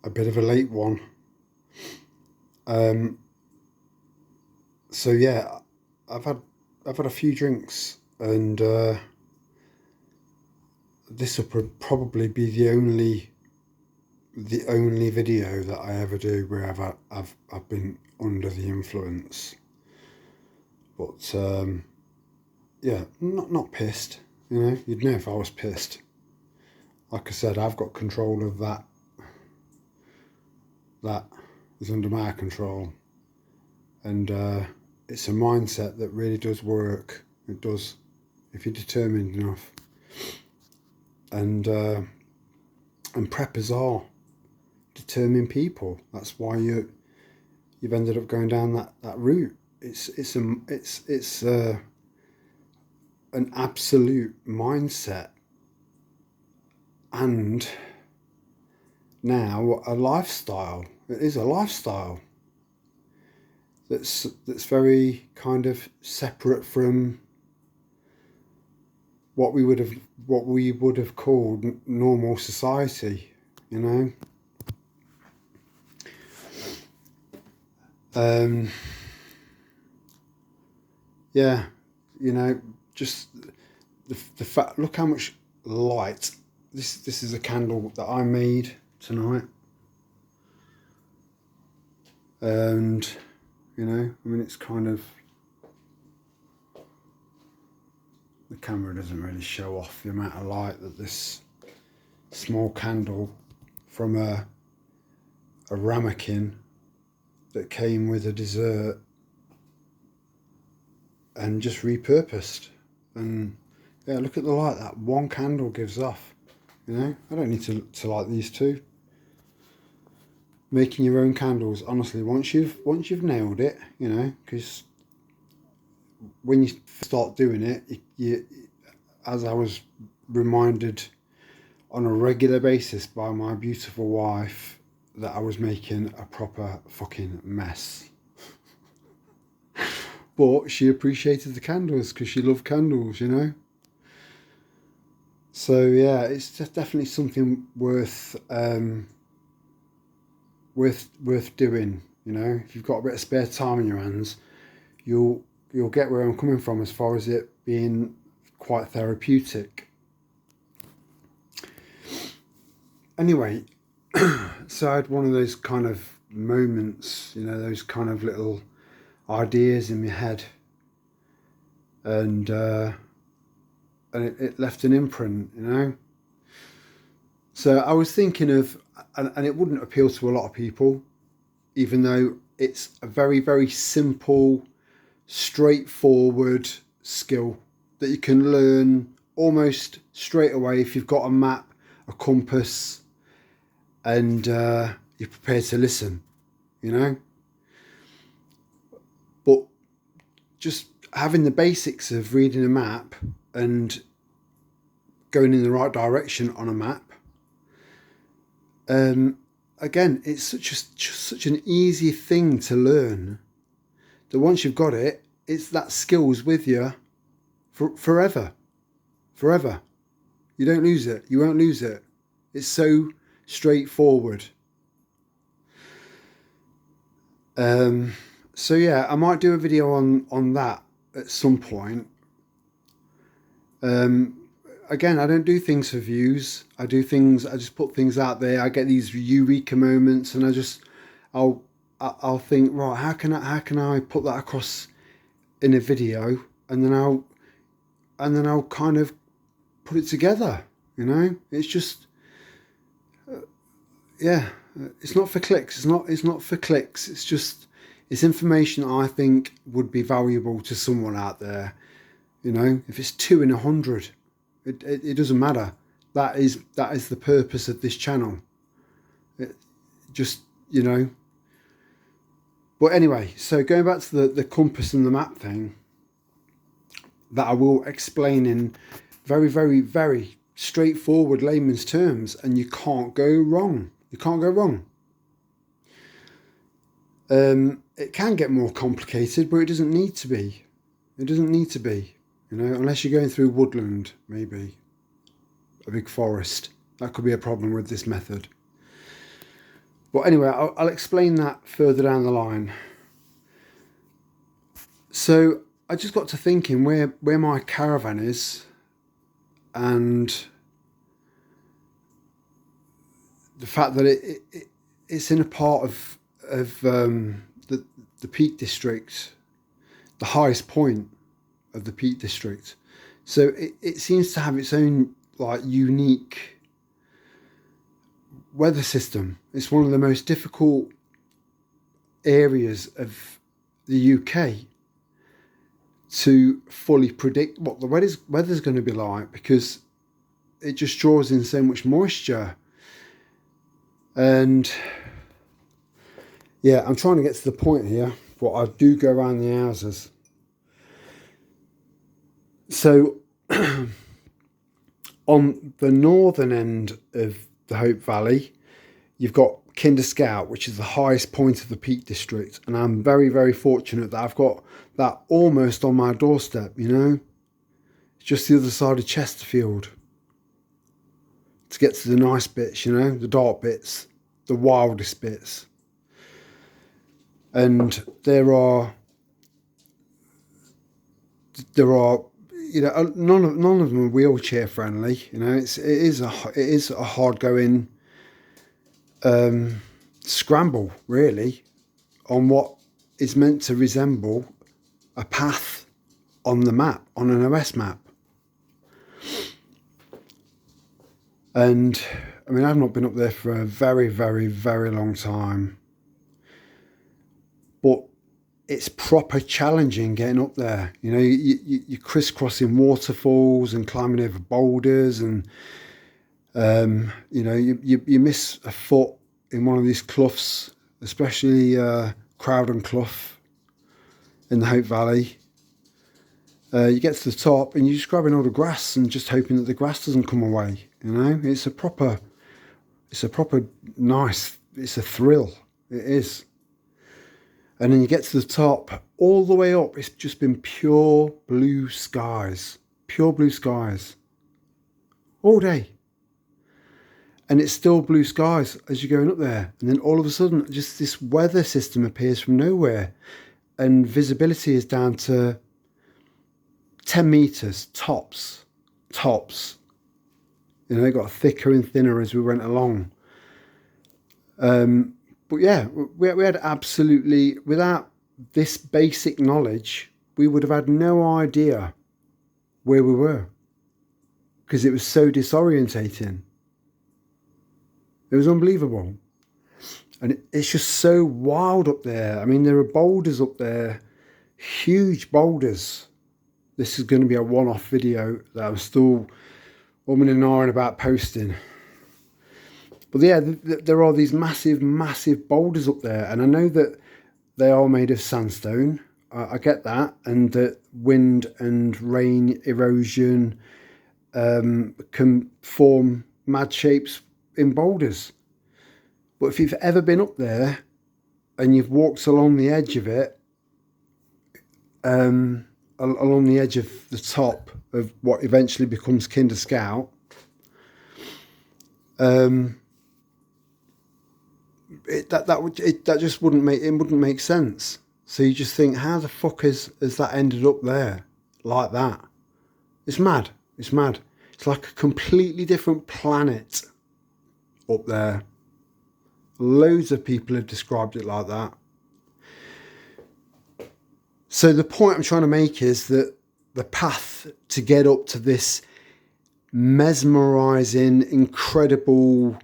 a bit of a late one. So yeah, I've had a few drinks, and this will probably be the only video that I ever do where I've been under the influence. But yeah, not pissed. You know, you'd know if I was pissed. Like I said, I've got control of that. That is under my control, and it's a mindset that really does work. It does, if you're determined enough. And preppers are determined people. That's why you've ended up going down that route. It's an absolute mindset, and now a lifestyle. It is a lifestyle that's very kind of separate from what we would have called normal society, you know. Yeah, you know, just the fact. Look how much light. This is a candle that I made tonight, and you know, I mean, it's kind of, the camera doesn't really show off the amount of light that this small candle from a ramekin that came with a dessert and just repurposed. And yeah, look at the light that one candle gives off. You know, I don't need to light these two. Making your own candles, honestly, once you've nailed it, you know, because when you start doing it, you, as I was reminded on a regular basis by my beautiful wife, that I was making a proper fucking mess. But she appreciated the candles because she loved candles, you know. So yeah, it's just definitely something worth doing. You know, if you've got a bit of spare time in your hands, you'll get where I'm coming from as far as it being quite therapeutic. Anyway, so I had one of those kind of moments, you know, those kind of little ideas in my head, and it left an imprint, you know. So I was thinking of, and it wouldn't appeal to a lot of people, even though it's a very, very simple, straightforward skill that you can learn almost straight away if you've got a map, a compass, and you're prepared to listen, you know. But just having the basics of reading a map and going in the right direction on a map, again, it's such an easy thing to learn that once you've got it, it's that skill's with you forever. You don't lose it. You won't lose it. It's so straightforward. So yeah, I might do a video on that at some point. Again, I don't do things for views. I just put things out there. I get these eureka moments, and I'll think, right, how can I put that across in a video, and then I'll kind of put it together. You know, it's just yeah, it's not for clicks. It's not for clicks. It's just, it's information I think would be valuable to someone out there. You know, if it's 2 in 100, it doesn't matter. That is the purpose of this channel. It just, you know. But anyway, so going back to the compass and the map thing, that I will explain in very, very, very straightforward layman's terms, and you can't go wrong. You can't go wrong. It can get more complicated, but it doesn't need to be. It doesn't need to be, you know, unless you're going through woodland, maybe a big forest. That could be a problem with this method. But anyway, I'll explain that further down the line. So I just got to thinking where my caravan is, and the fact that it's in a part of the Peak District, the highest point of the Peak District. So it seems to have its own like unique weather system. It's one of the most difficult areas of the UK to fully predict what the weather's going to be like, because it just draws in so much moisture. And yeah, I'm trying to get to the point here, but I do go around the houses. So on the northern end of the Hope Valley, you've got Kinder Scout, which is the highest point of the Peak District, and I'm very, very fortunate that I've got that almost on my doorstep, you know. It's just the other side of Chesterfield to get to the nice bits, you know, the dark bits, the wildest bits. And there are you know, none of them are wheelchair friendly. You know, it is a hard going scramble, really, on what is meant to resemble a path on the map, on an OS map. And I mean, I've not been up there for a very, very, very long time, but it's proper challenging getting up there. You know, you're crisscrossing waterfalls and climbing over boulders, and you know, you miss a foot in one of these cloughs, especially Crowden Clough in the Hope Valley. You get to the top and you're just grabbing all the grass and just hoping that the grass doesn't come away. You know, it's a proper nice, it's a thrill. It is. And then you get to the top, all the way up, it's just been pure blue skies all day. And it's still blue skies as you're going up there. And then all of a sudden, just this weather system appears from nowhere, and visibility is down to 10 meters tops. You know, it got thicker and thinner as we went along. But yeah, we had absolutely, without this basic knowledge, we would have had no idea where we were, because it was so disorientating. It was unbelievable. And it's just so wild up there. I mean, there are boulders up there, huge boulders. This is going to be a one-off video that I'm still umming and ahhing about posting. But yeah, there are these massive, massive boulders up there. And I know that they are made of sandstone. I get that. And that wind and rain erosion can form mad shapes in boulders. But if you've ever been up there and you've walked along the edge of it, along the edge of the top of what eventually becomes Kinder Scout, that just wouldn't make sense. So you just think, how the fuck has that ended up there like that? It's mad. It's like a completely different planet up there. Loads of people have described it like that. So the point I'm trying to make is that the path to get up to this mesmerizing, incredible,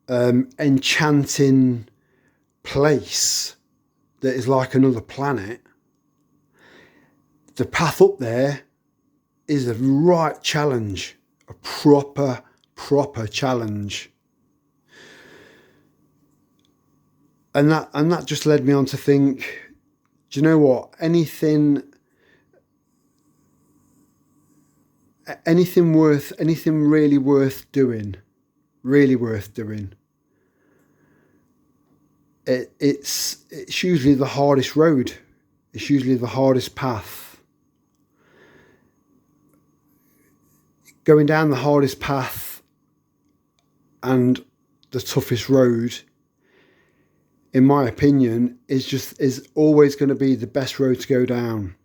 enchanting place that is like another planet, the path up there is a right challenge, a proper challenge. And that just led me on to think, do you know what? Anything really worth doing, it's usually the hardest road. It's usually the hardest path. Going down the hardest path and the toughest road in my opinion, is always going to be the best road to go down.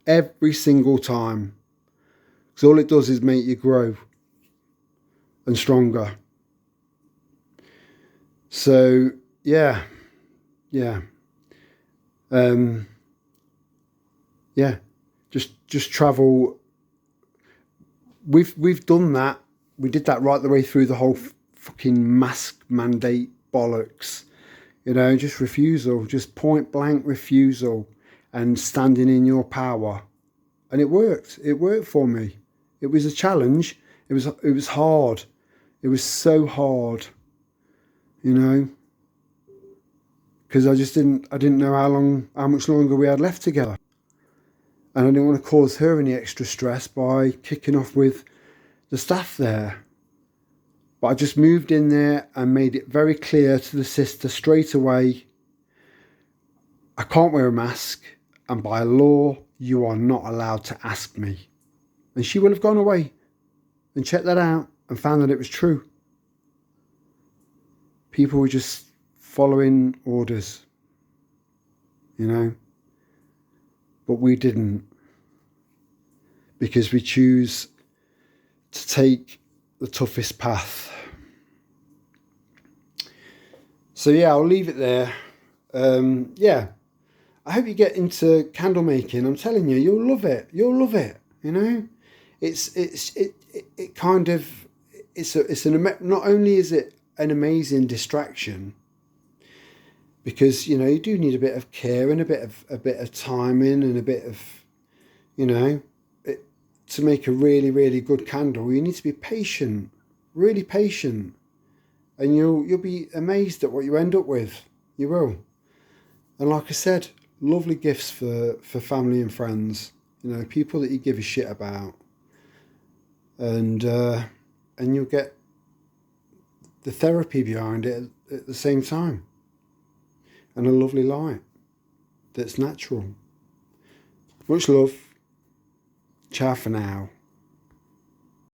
Every single time. Because all it does is make you grow and stronger. So yeah. Just travel. We've done that. We did that right the way through the whole fucking mask mandate bollocks. Just refusal, just point blank refusal, and standing in your power. And it worked. It worked for me. It was a challenge. It was hard. It was so hard. Because I didn't know how much longer we had left together. And I didn't want to cause her any extra stress by kicking off with the staff there. But I just moved in there and made it very clear to the sister straight away, I can't wear a mask, and by law, you are not allowed to ask me. And she will have gone away and checked that out and found that it was true. People were just following orders, but we didn't, because we choose to take the toughest path. So yeah, I'll leave it there. I hope you get into candle making. I'm telling you, you'll love it. Not only is it an amazing distraction, because you do need a bit of care and a bit of timing and a bit of to make a really, really good candle. You need to be patient, really patient, and you'll be amazed at what you end up with. You will. And like I said, lovely gifts for family and friends, people that you give a shit about, and you'll get the therapy behind it at the same time, and a lovely light that's natural. Much love. Ciao for now.